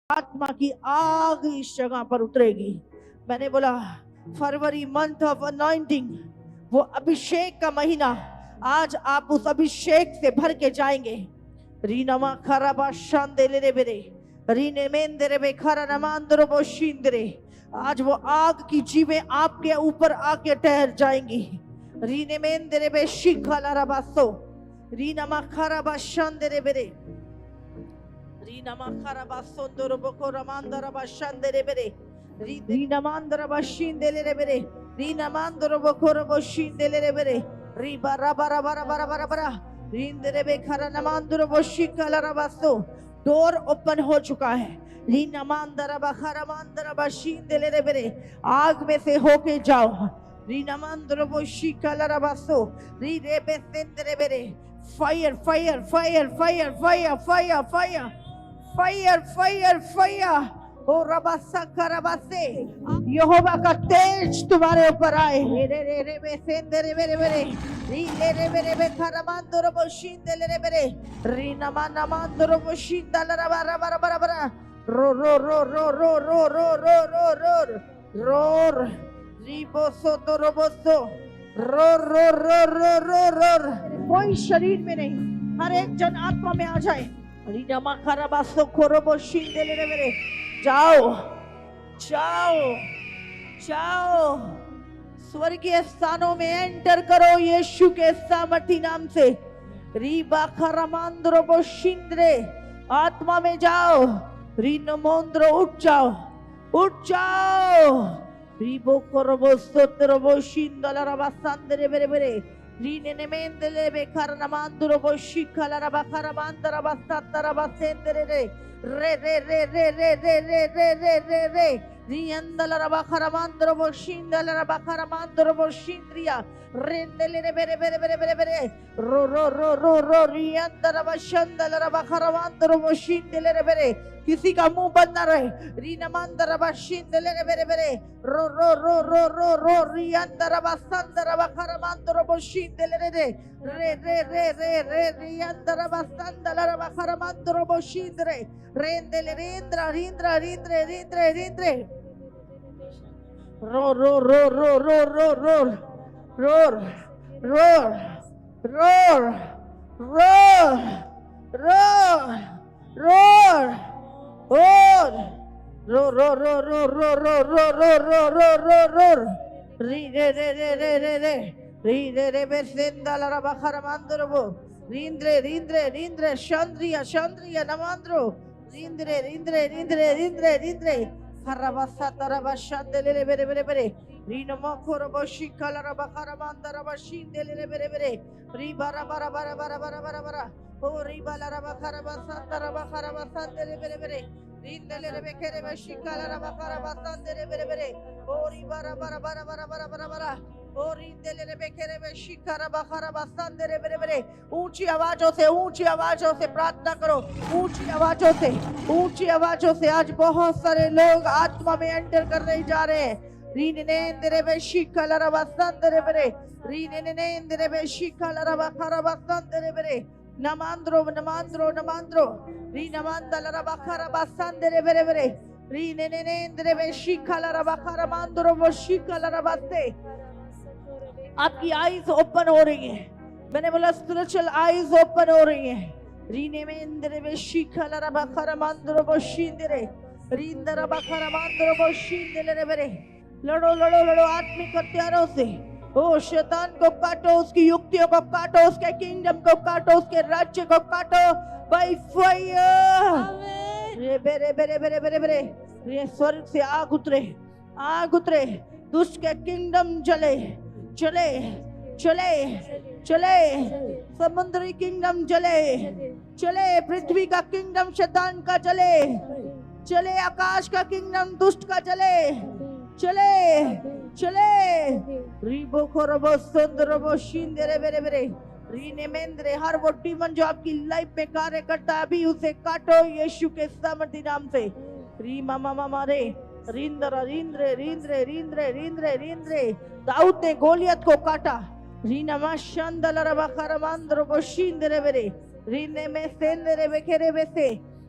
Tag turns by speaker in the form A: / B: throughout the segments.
A: आत्मा की आग इस जगह पर उतरेगी। मैंने बोला फरवरी मंथ ऑफ अनॉइंटिंग, वो अभिषेक का महीना, आज आप उस अभिषेक से भर के जाएंगे। रीनमा खराबा शांदेले रे बेरे, रीने मेंदरे बे खरा नमांदरो बो शिंदरे। आज वो आग की जीवें आपके ऊपर आके ठहर जाएंगी। रीने मेंदरे बे शिखला रबासो, रीनमा खराबा शांदेरे बेरे, रीनमा खराबा सोंदरो बको रमांदरा बा शांदेरे बेरे, रीना मांदरा बा शिंदेले रे बेरे, रीना मांदरो बको रबो शिंदेले रे बेरे, रीबा रबा रबा रबा रबा रबा, रींदरे बे खरा नमांदरो बो शिखला रबासो। डोर ओपन हो चुका है। रीना मांदरा बा खरा मांदरा बा शिंदेले रे बेरे, आग में से होके जाओ। रीना मांदरो बो शिखला रबासो, री रे बे सेंदरे बेरे, fire fire fire fire fire fire fire fire fire fire, ओ रबासा करबासे, यहोवा का तेज तुम्हारे ऊपर आए। रे रे रे बे सेंदरे बेरे बेरे, री ले रे बेरे बे खरमांदरो बो शिंदले रे बेरे, री नमा नमांदरो बो शिंदला रबा रबा रबा रबा, रो रो रो रो रो रो रो रो रो रो रो, री बोसो तो रोबोसो, रो रो रो रो रो रो। कोई शरीर में नहीं, हर एक जन आत्मा में आ जाए। रीनमा खराबासो खोरोबो शिंदेले रे बेरे, जाओ जाओ जाओ, स्वर्गीय स्थानों में एंटर करो यीशु के सामर्थी नाम से। रीबा खरामांद्रो बो शिंद्रे, आत्मा में जाओ। रीनमोंद्रो उठ जाओ, उठ जाओ। रीबो कोरोबो सोत्रोबो शिंदला रबा सांदरे बेरे बेरे, रीने ने मेंदले बे खरनामांद्रो बो शिखला रबा खरमांद्रा बा सत्तरा बा सेंदरे रे रे रे रे रे रे रे रे रे रे रे रे, रियंदला रबा खरमांद्रो बो शिंदला रबा खरमांद्रो बो शिंद्रिया, रेंदले रे बेरे बेरे बेरे बेरे बेरे, रो रो रो रो रो, रियंदला रबा शंदला रबा खरमांद्रो बो शिंदले रे बेरे। किसी का मुंह बंद ना रहे। रीनमंदर बशिंदले रे बेरे बेरे, रो रो रो रो रो रो, रियंदर बसंदर बखरमंदर बशिंदले रे रे रे रे रे रे रे, रियंदर बसंदल बखरमंदर बशिंदरे, रेंदले रेंद्र रिंद्र रिंद्र रिंद्र रिंद्र, रो रो रो रो रो रो रो रो रो रो रो रो रो और रो रो रो रो रो रो रो रो रो रो रो रो, री रे रे रे रे रे रे, री रे रे बे सेंदला रबा खरमांद्रो बो, रिंद्रे रिंद्रे रिंद्रे चंद्रिया चंद्रिया नमांद्रो, रिंद्रे रिंद्रे रिंद्रे रिंद्रे रिंद्रे, खरबासा तरबा शंदले रे बेरे बेरे बेरे, रीनमा खोरबो शिखला रबा खरमांद्रा रबा शिंदले रे बेरे बेरे, री बारा बारा बारा बारा बारा बारा बारा, ओ री बाला रबा खरबासा तरबा खरबासा दे बेरे बेरे, रिंदले रे बेखेरे बे शिखला रबा खरबासा दे बेरे बेरे, ओ री बारा बारा बारा बारा बारा बारा बारा, ओ रिंदले रे बेखेरे बे शिखला रबा खरबासा दे बेरे बेरे। ऊंची आवाजों से प्रार्थना करो, ऊंची आवाजों से। आज बहुत सारे लोग आत्मा में एंटर करने जा रहे हैं। रीनेंद्रे बे शिखला रबा संदरे बेरे, रीनेंद्रे बे शिखला रबा खरबासा दे बेरे, नमांद्रो नमांद्रो नमांद्रो, री नमांदल रबा खरबा संदरे बेरे बेरे, रीनेंद्रे बे शिखला रबा खरमांद्रो बो शिखला रबा से। आपकी आईज ओपन हो रही है। मैंने बोला स्पिरिचुअल आईज ओपन हो रही है। रीने में इंद्र में शिखला रबा खरमांद्रो बो शिंदरे, रींद्र रबा खरमांद्रो बो शिंदले रे बेरे। लड़ो लड़ो लड़ो आत्मिक हथियारों से। ओ शैतान को काटो, उसकी युक्तियों को काटो, उसके किंगडम को काटो, उसके राज्य को काटो बाय फायर। रे बेरे बेरे बेरे बेरे बेरे, ये स्वर्ग से आग उतरे, दुष्ट के किंगडम जले चले चले चले, समुद्री किंगडम चले, पृथ्वी का किंगडम शैतान का चले, आकाश का किंगडम दुष्ट का चले। रीबो खोरबो सुंदरबो शिंदरे बेरे बेरे, रीने मेंद्रे, हर वो डीमन जो आपकी लाइफ में कार्य करता है अभी उसे काटो यीशु के सामर्थी नाम से। री मामा मामा रे, रिंद्र रिंद्रे रिंद्रे रिंद्रे रिंद्रे रिंद्रे, दाऊद ने गोलियत को काटा। रीनमा शंदल रबा खरमांद्रो बो शिंदरे बेरे, रीने में सेंदरे बेखेरे बेसे,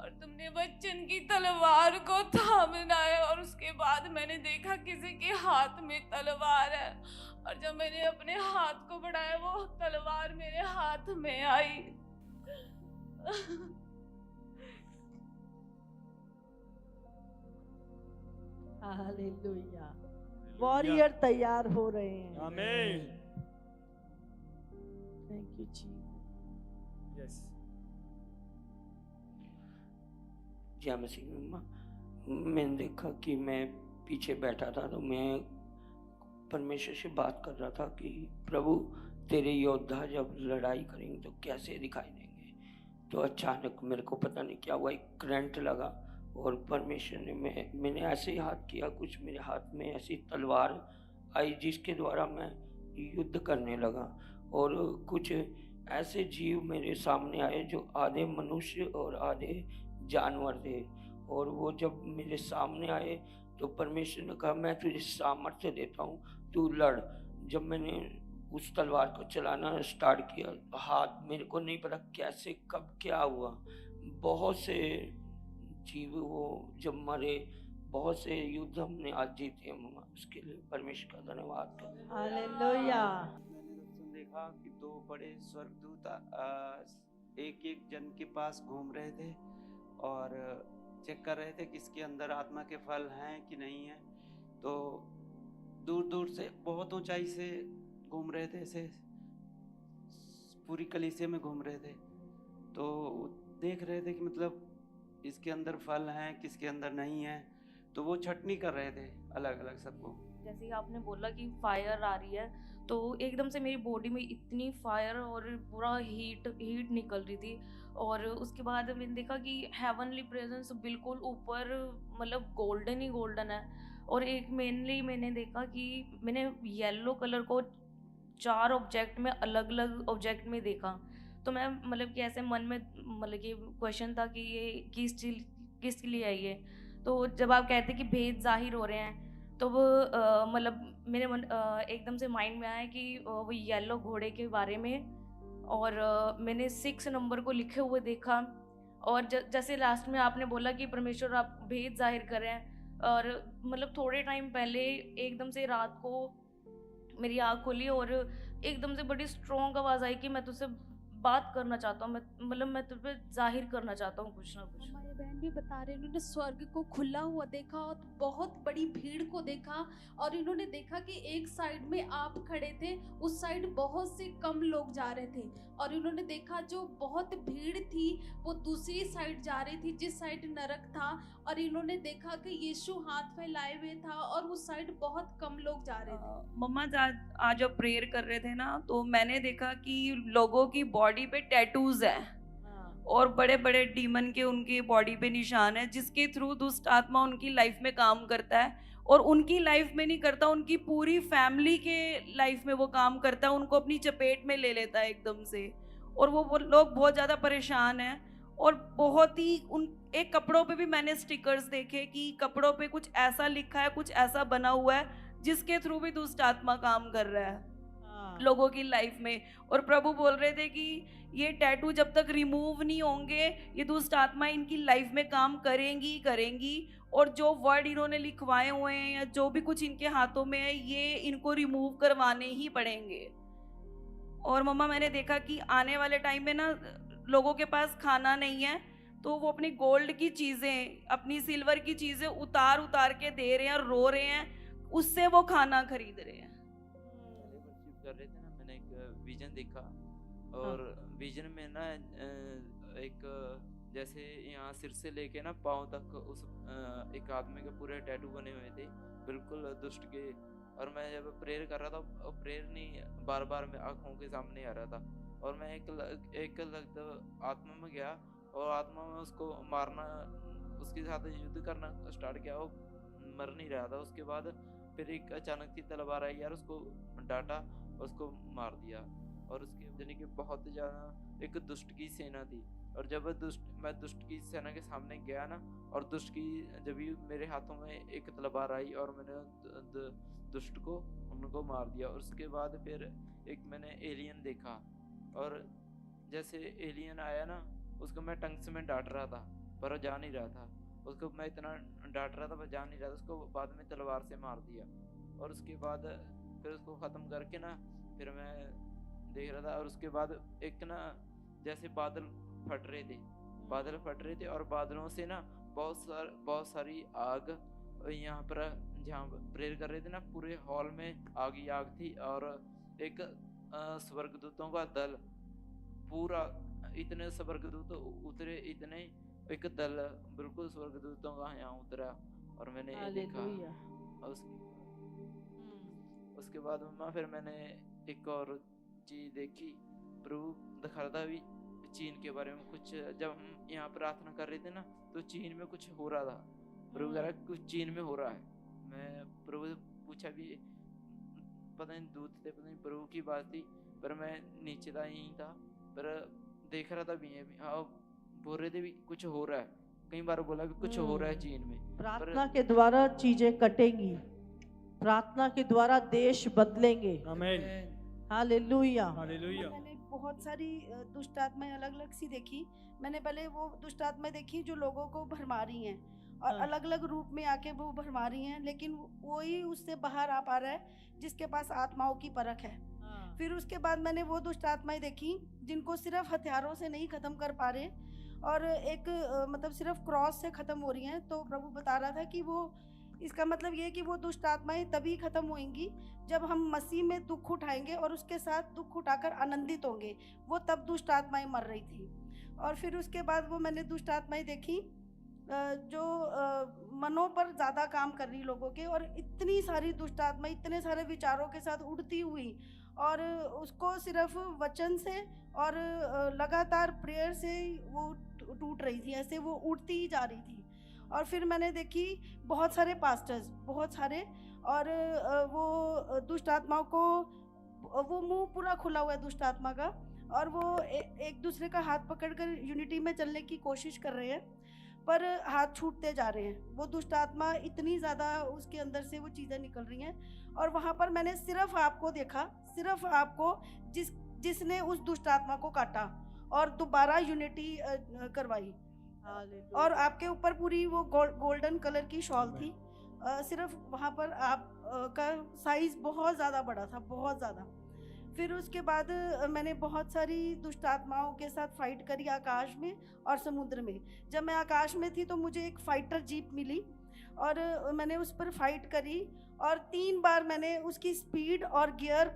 B: और तुमने वचन की तलवार को थामना है। और उसके बाद मैंने देखा किसी के हाथ में तलवार है, और जब मैंने अपने हाथ को बढ़ाया वो तलवार मेरे हाथ में आई।
A: हालेलुया। वॉरियर तैयार हो रहे हैं।
C: आमीन।
A: Thank you ji.
C: यस।
D: जय मसीह। मम्मा, मैंने देखा कि मैं पीछे बैठा था, तो मैं परमेश्वर से बात कर रहा था कि प्रभु तेरे योद्धा जब लड़ाई करेंगे तो कैसे दिखाई देंगे। तो अचानक मेरे को पता नहीं क्या हुआ, एक करंट लगा और परमेश्वर ने मैंने ऐसे ही हाथ किया, कुछ मेरे हाथ में ऐसी तलवार आई जिसके द्वारा मैं युद्ध करने लगा। और कुछ ऐसे जीव मेरे सामने आए जो आधे मनुष्य और आधे जानवर थे। और वो जब मेरे सामने आए तो परमेश्वर ने कहा मैं तुझे सामर्थ्य देता हूँ, तू लड़। जब मैंने उस तलवार को चलाना स्टार्ट किया, हाथ मेरे को नहीं पता कैसे कब क्या हुआ, बहुत से जीव वो जब मरे, बहुत से युद्ध हमने आज जीते मम्मा। उसके लिए परमेश्वर का धन्यवाद करें।
A: हालेलुया।
E: मैंने दर्शन देखा कि दो बड़े स्वर्गदूत एक एक जन के पास घूम रहे थे और चेक कर रहे थे कि इसके अंदर आत्मा के फल हैं कि नहीं है। तो दूर दूर से बहुत ऊंचाई से घूम रहे थे, ऐसे पूरी कलीसिया में घूम रहे थे। तो देख रहे थे कि मतलब इसके अंदर फल हैं किसके अंदर नहीं है। तो वो छटनी कर रहे थे अलग अलग सबको।
F: जैसे ही आपने बोला कि फायर आ रही है, तो एकदम से मेरी बॉडी में इतनी फायर और पूरा हीट निकल रही थी। और उसके बाद मैंने देखा कि हेवनली प्रेजेंस बिल्कुल ऊपर, मतलब गोल्डन ही गोल्डन है। और एक मेनली मैंने देखा कि मैंने येलो कलर को 4 ऑब्जेक्ट में, अलग अलग ऑब्जेक्ट में देखा। तो मैं मतलब कि ऐसे मन में मतलब कि क्वेश्चन था कि ये किस लिए है ये। तो जब आप कहते कि भेद जाहिर हो रहे हैं, तो वो मतलब मेरे मन एकदम से माइंड में आया कि वो येलो घोड़े के बारे में। और मैंने 6 नंबर को लिखे हुए देखा। और जैसे लास्ट में आपने बोला कि परमेश्वर आप भेद जाहिर कर रहे हैं, और मतलब थोड़े टाइम पहले एकदम से रात को मेरी आँख खुली और एकदम से बड़ी स्ट्रॉन्ग आवाज़ आई कि मैं तुझसे बात करना चाहता हूँ, मैं मतलब मैं तुझ पे जाहिर करना चाहता हूँ कुछ ना कुछ।
G: हमारे बहन भी बता रहे, इन्होंने स्वर्ग को खुला हुआ देखा और बहुत बड़ी भीड़ को देखा। और इन्होंने देखा कि एक साइड में आप खड़े थे, उस साइड बहुत से कम लोग जा रहे थे। और इन्होंने देखा जो बहुत भीड़ थी वो दूसरी साइड जा रही थी, जिस साइड नरक था। और इन्होंने देखा कि यीशु हाथ फैलाए हुए था और उस साइड बहुत कम लोग जा रहे थे।
F: मम्मा आज जब प्रेयर कर रहे थे ना, तो मैंने देखा कि लोगों की बॉडी पे टैटूज हैं और बड़े बड़े डीमन के उनकी बॉडी पे निशान है, जिसके थ्रू दुष्ट आत्मा उनकी लाइफ में काम करता है। और उनकी लाइफ में नहीं करता, उनकी पूरी फैमिली के लाइफ में वो काम करता है, उनको अपनी चपेट में ले लेता है एकदम से। और वो लोग बहुत ज़्यादा परेशान हैं। और बहुत ही एक कपड़ों पे भी मैंने स्टिकर्स देखे कि कपड़ों पे कुछ ऐसा लिखा है, कुछ ऐसा बना हुआ है जिसके थ्रू भी दुष्ट आत्मा काम कर रहा है लोगों की लाइफ में। और प्रभु बोल रहे थे कि ये टैटू जब तक रिमूव नहीं होंगे, ये दुष्ट आत्मा इनकी लाइफ में काम करेंगी। और जो वर्ड इन्होंने लिखवाए हुए हैं या जो भी कुछ इनके हाथों में है, ये इनको रिमूव करवाने ही पड़ेंगे। और मम्मा मैंने देखा कि आने वाले टाइम में ना लोगों के पास खाना नहीं है, तो वो अपनी गोल्ड की चीज़ें, अपनी सिल्वर की चीज़ें उतार के दे रहे हैं और रो रहे हैं, उससे वो खाना खरीद रहे हैं।
H: कर रहे थे ना, मैंने एक विजन देखा। और विजन में ना एक जैसे यहाँ सिर से लेके ना पाँव तक उस एक आदमी के पूरे टैटू बने हुए थे, बिल्कुल दुष्ट के। और मैं जब प्रेयर कर रहा था, प्रेयर नहीं बार बार मैं आँखों के सामने आ रहा था। और मैं एक आत्मा में गया और आत्मा में उसको मारना, उसके साथ युद्ध करना स्टार्ट किया। वो मर नहीं रहा था। उसके बाद फिर एक अचानक सी तलवार आई यार, उसको डांटा, उसको मार दिया। और उसके यानी कि बहुत ज़्यादा एक दुष्ट की सेना थी। और जब मैं दुष्ट की सेना के सामने गया ना, और दुष्ट की जब भी मेरे हाथों में एक तलवार आई और मैंने दुष्ट को उनको मार दिया। और उसके बाद फिर एक मैंने एलियन देखा। और जैसे एलियन आया ना, उसको मैं टंग्स में डांट रहा था पर वो जा नहीं रहा था। उसको मैं इतना डांट रहा था पर जा नहीं रहा था। उसको बाद में तलवार से मार दिया और उसके बाद फिर उसको ख़त्म करके ना फिर मैं देख रहा था। और उसके बाद एक ना जैसे बादल फट रहे थे और बादलों से ना बहुत सारी आग यहाँ पर जहाँ प्रेयर कर रहे थे ना पूरे हॉल में आग ही आग थी। और एक स्वर्गदूतों का दल पूरा इतने स्वर्गदूत उतरे, इतने एक दल बिल्कुल स्वर्गदूतों का यहाँ उतरा और मैंने देखा।
A: हालेलुया।
H: और उसके बाद मम्मा फिर मैंने एक और चीज देखी, प्रभु दिखा रहा था भी चीन के बारे में कुछ। जब हम यहाँ प्रार्थना कर रहे थे ना तो चीन में कुछ हो रहा था। प्रभु कह रहा है कुछ चीन में हो रहा है। मैं प्रभु से पूछा भी, पता नहीं दूत थे, पता नहीं प्रभु की बात थी, पर मैं नीचे था यहीं था पर देख रहा था भी है। हाँ बोल रहे थे भी कुछ हो रहा है, कई बार बोला भी कुछ हो रहा है चीन में।
A: प्रार्थना के द्वारा चीजें कटेंगी, प्रार्थना के द्वारा देश बदलेंगे।
C: आमीन।
A: हालेलुया।
C: हालेलुया।
I: मैंने बहुत सारी दुष्ट आत्माएं अलग अलग सी देखी। मैंने पहले वो दुष्ट आत्माएं देखी जो लोगों को भरमा रही हैं और
A: हाँ।
I: अलग अलग रूप में आके वो भरमा रही हैं, लेकिन वही उससे बाहर आ पा रहा है जिसके पास आत्माओं की परख है। फिर उसके बाद मैंने वो दुष्ट आत्माएं देखी जिनको सिर्फ हथियारों से नहीं खत्म कर पा रहे और एक मतलब सिर्फ क्रॉस से खत्म हो रही हैं। तो प्रभु बता रहा था कि वो इसका मतलब ये कि वो दुष्ट आत्माएं तभी खत्म होंगी जब हम मसीह में दुख उठाएंगे और उसके साथ दुख उठाकर आनंदित होंगे। वो तब दुष्ट आत्माएं मर रही थी। और फिर उसके बाद वो मैंने दुष्ट आत्माएं देखी जो मनों पर ज़्यादा काम कर रही लोगों के, और इतनी सारी दुष्ट आत्माएं इतने सारे विचारों के साथ उड़ती हुई और उसको सिर्फ वचन से और लगातार प्रेयर से वो टूट रही थी, ऐसे वो उड़ती ही जा रही थी। और फिर मैंने देखी बहुत सारे पास्टर्स, बहुत सारे, और वो दुष्ट आत्माओं को वो मुंह पूरा खुला हुआ है दुष्ट आत्मा का, और वो एक दूसरे का हाथ पकड़कर यूनिटी में चलने की कोशिश कर रहे हैं पर हाथ छूटते जा रहे हैं। वो दुष्ट आत्मा इतनी ज़्यादा उसके अंदर से वो चीज़ें निकल रही हैं। और वहाँ पर मैंने सिर्फ आपको देखा, सिर्फ आपको जिसने उस दुष्ट आत्मा को काटा और दोबारा यूनिटी करवाई। और आपके ऊपर पूरी वो गोल्डन कलर की शॉल थी। सिर्फ वहाँ पर आप का साइज बहुत ज़्यादा बड़ा था, बहुत ज़्यादा। फिर उसके बाद मैंने बहुत सारी दुष्ट आत्माओं के साथ फाइट करी आकाश में और समुद्र में। जब मैं आकाश में थी तो मुझे एक फाइटर जीप मिली और मैंने उस पर फाइट करी और 3 बार मैंने उसकी स्पीड और गियर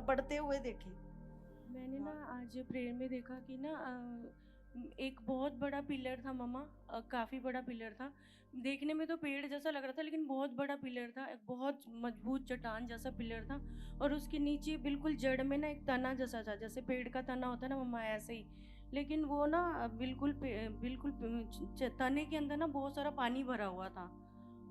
I: बढ़ते हुए देखे।
J: मैंने ना आज प्रेयर में देखा कि ना एक बहुत बड़ा पिलर था मम्मा, काफ़ी बड़ा पिलर था। देखने में तो पेड़ जैसा लग रहा था लेकिन बहुत बड़ा पिलर था, एक बहुत मजबूत चट्टान जैसा पिलर था। और उसके नीचे बिल्कुल जड़ में ना एक तना जैसा था, जैसे पेड़ का तना होता है ना मम्मा, ऐसे ही। लेकिन वो ना बिल्कुल तने के अंदर ना बहुत सारा पानी भरा हुआ था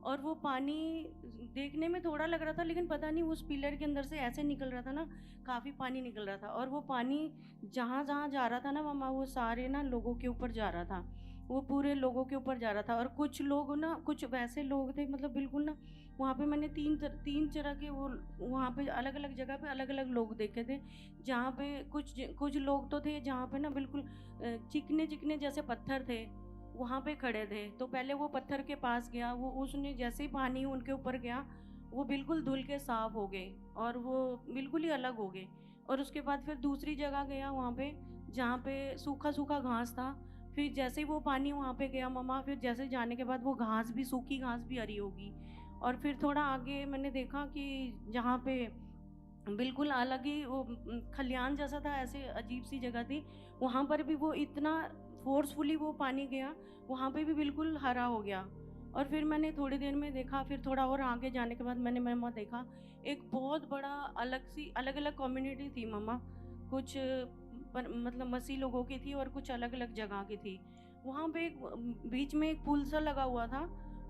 J: और वो पानी देखने में थोड़ा लग रहा था लेकिन पता नहीं उस पिलर के अंदर से ऐसे निकल रहा था ना, काफ़ी पानी निकल रहा था। और वो पानी जहाँ जहाँ जा रहा था ना मम्मा, वो सारे ना लोगों के ऊपर जा रहा था, वो पूरे लोगों के ऊपर जा रहा था। और कुछ लोग ना, कुछ वैसे लोग थे मतलब बिल्कुल ना, वहाँ पे मैंने तीन तरह के वो वहाँ पे अलग अलग जगह पे अलग अलग लोग देखे थे। जहाँ पे कुछ लोग तो थे जहाँ पे ना बिल्कुल चिकने चिकने जैसे पत्थर थे, वहाँ पे खड़े थे। तो पहले वो पत्थर के पास गया, वो उसने जैसे ही पानी उनके ऊपर गया वो बिल्कुल धुल के साफ हो गए और वो बिल्कुल ही अलग हो गए। और उसके बाद फिर दूसरी जगह गया वहाँ पे जहाँ पे सूखा सूखा घास था। फिर जैसे ही वो पानी वहाँ पे गया मम्मा, फिर जैसे जाने के बाद वो घास भी, सूखी घास भी हरी होगी। और फिर थोड़ा आगे मैंने देखा कि जहाँ पे बिल्कुल अलग ही वो खलियान जैसा था, ऐसे अजीब सी जगह थी, वहाँ पर भी वो इतना फोर्सफुली वो पानी गया, वहाँ पे भी बिल्कुल हरा हो गया। और फिर मैंने थोड़ी देर में देखा, फिर थोड़ा और आगे जाने के बाद मैंने मम्मा देखा एक बहुत बड़ा अलग अलग कम्युनिटी थी मम्मा, कुछ मतलब मसीह लोगों की थी और कुछ अलग अलग जगह की थी। वहाँ पे एक बीच में एक पुल सा लगा हुआ था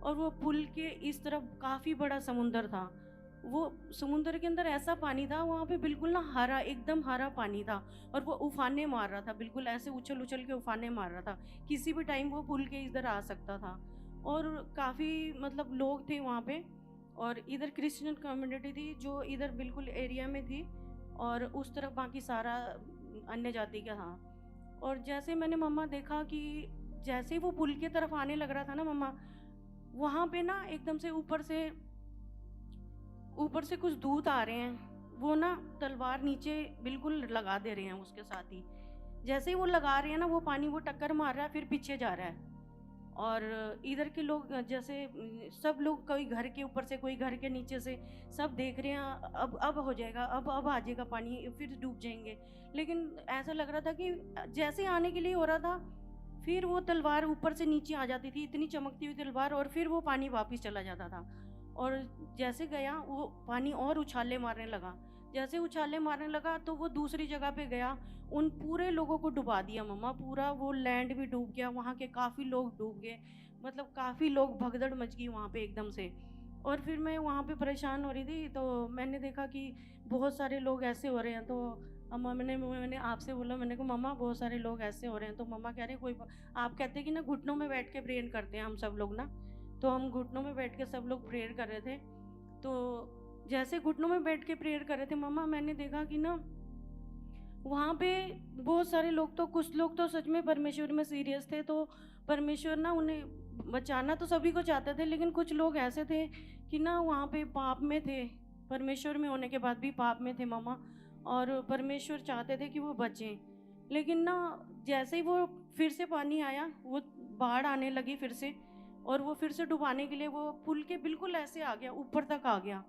J: और वो पुल के इस तरफ काफ़ी बड़ा समुंदर था। वो समुंदर के अंदर ऐसा पानी था वहाँ पे बिल्कुल ना हरा, एकदम हरा पानी था और वो उफाने मार रहा था, बिल्कुल ऐसे उछल उछल के उफाने मार रहा था, किसी भी टाइम वो पुल के इधर आ सकता था। और काफ़ी मतलब लोग थे वहाँ पे, और इधर क्रिश्चियन कम्युनिटी थी जो इधर बिल्कुल एरिया में थी और उस तरफ बाकी सारा अन्य जाति का था। और जैसे मैंने मम्मा देखा कि जैसे ही वो पुल की तरफ आने लग रहा था ना मम्मा, वहाँ पे ना एकदम से ऊपर से कुछ दूत आ रहे हैं, वो ना तलवार नीचे बिल्कुल लगा दे रहे हैं उसके साथ ही। जैसे ही वो लगा रहे हैं ना, वो पानी वो टक्कर मार रहा है, फिर पीछे जा रहा है। और इधर के लोग जैसे सब लोग, कोई घर के ऊपर से, कोई घर के नीचे से, सब देख रहे हैं अब हो जाएगा, अब आ जाएगा पानी, फिर डूब जाएंगे। लेकिन ऐसा लग रहा था कि जैसे आने के लिए हो रहा था, फिर वो तलवार ऊपर से नीचे आ जाती थी, इतनी चमकती हुई तलवार, और फिर वो पानी वापस चला जाता था। और जैसे गया वो पानी और उछाले मारने लगा। जैसे उछाले मारने लगा तो वो दूसरी जगह पे गया, उन पूरे लोगों को डुबा दिया मम्मा। पूरा वो लैंड भी डूब गया, वहाँ के काफ़ी लोग डूब गए, मतलब काफ़ी लोग, भगदड़ मच गई वहाँ पे एकदम से। और फिर मैं वहाँ पे परेशान हो रही थी, तो मैंने देखा कि बहुत सारे लोग ऐसे हो रहे हैं। तो अम्मा मैंने आपसे बोला, मैंने कहा मम्मा बहुत सारे लोग ऐसे हो रहे हैं। तो मम्मा कह रहे कोई, आप कहते हैं कि ना घुटनों में बैठ के प्रेयर करते हैं हम सब लोग ना, तो हम घुटनों में बैठ के सब लोग प्रेयर कर रहे थे। तो जैसे घुटनों में बैठ के प्रेयर कर रहे थे मम्मा, मैंने देखा कि ना वहाँ पे बहुत सारे लोग, तो कुछ लोग तो सच में परमेश्वर में सीरियस थे, तो परमेश्वर ना उन्हें बचाना तो सभी को चाहते थे, लेकिन कुछ लोग ऐसे थे कि ना वहाँ पे पाप में थे, परमेश्वर में होने के बाद भी पाप में थे मम्मा, और परमेश्वर चाहते थे कि वो बचें। लेकिन ना जैसे ही वो फिर से पानी आया, वो बाढ़ आने लगी फिर से, और वो फिर से डुबाने के लिए वो पुल के बिल्कुल ऐसे आ गया, ऊपर तक आ गया।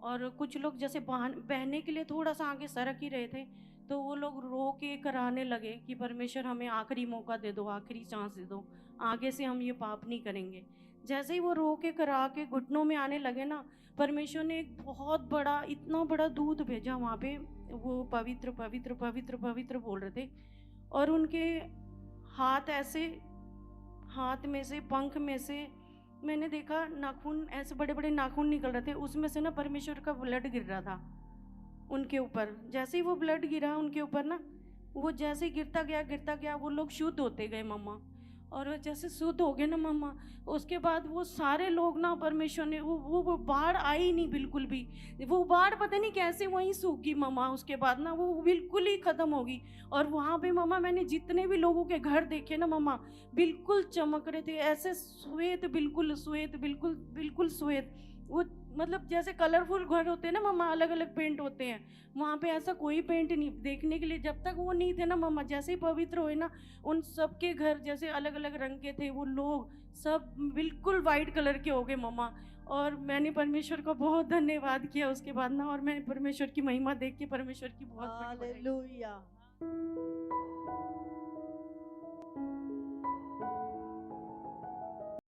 J: और कुछ लोग जैसे बहने के लिए थोड़ा सा आगे सरक ही रहे थे, तो वो लोग रो के कराने लगे कि परमेश्वर हमें आखिरी मौका दे दो, आखिरी चांस दे दो, आगे से हम ये पाप नहीं करेंगे। जैसे ही वो रो के करा के घुटनों में आने लगे ना, परमेश्वर ने एक बहुत बड़ा, इतना बड़ा दूध भेजा वहाँ पे। वो पवित्र पवित्र पवित्र पवित्र बोल रहे थे, और उनके हाथ ऐसे, हाथ में से, पंख में से मैंने देखा नाखून, ऐसे बड़े बड़े नाखून निकल रहे थे, उसमें से ना परमेश्वर का ब्लड गिर रहा था उनके ऊपर। जैसे ही वो ब्लड गिरा उनके ऊपर ना, वो जैसे ही गिरता गया वो लोग शुद्ध होते गए मम्मा। और जैसे शुद्ध हो गए ना मम्मा, उसके बाद वो सारे लोग ना, परमेश्वर ने वो बाढ़ आई नहीं बिल्कुल भी, वो बाढ़ पता नहीं कैसे वहीं सूख गई मम्मा। उसके बाद ना वो बिल्कुल ही ख़त्म हो गई। और वहाँ पे मम्मा मैंने जितने भी लोगों के घर देखे ना मम्मा, बिल्कुल चमक रहे थे, ऐसे श्वेत, बिल्कुल श्वेत, बिल्कुल बिल्कुल श्वेत। वो मतलब जैसे कलरफुल घर होते हैं ना मम्मा, अलग अलग पेंट होते हैं, वहाँ पे ऐसा कोई पेंट नहीं देखने के लिए। जब तक वो नहीं थे ना मम्मा, जैसे ही पवित्र हुए ना, उन सबके घर जैसे अलग अलग रंग के थे, वो लोग सब बिल्कुल वाइट कलर के हो गए मम्मा। और मैंने परमेश्वर का बहुत धन्यवाद किया उसके बाद ना, और मैंने परमेश्वर की महिमा देख के परमेश्वर की बहुत बड़ी बड़ाई की।
A: हालेलुया।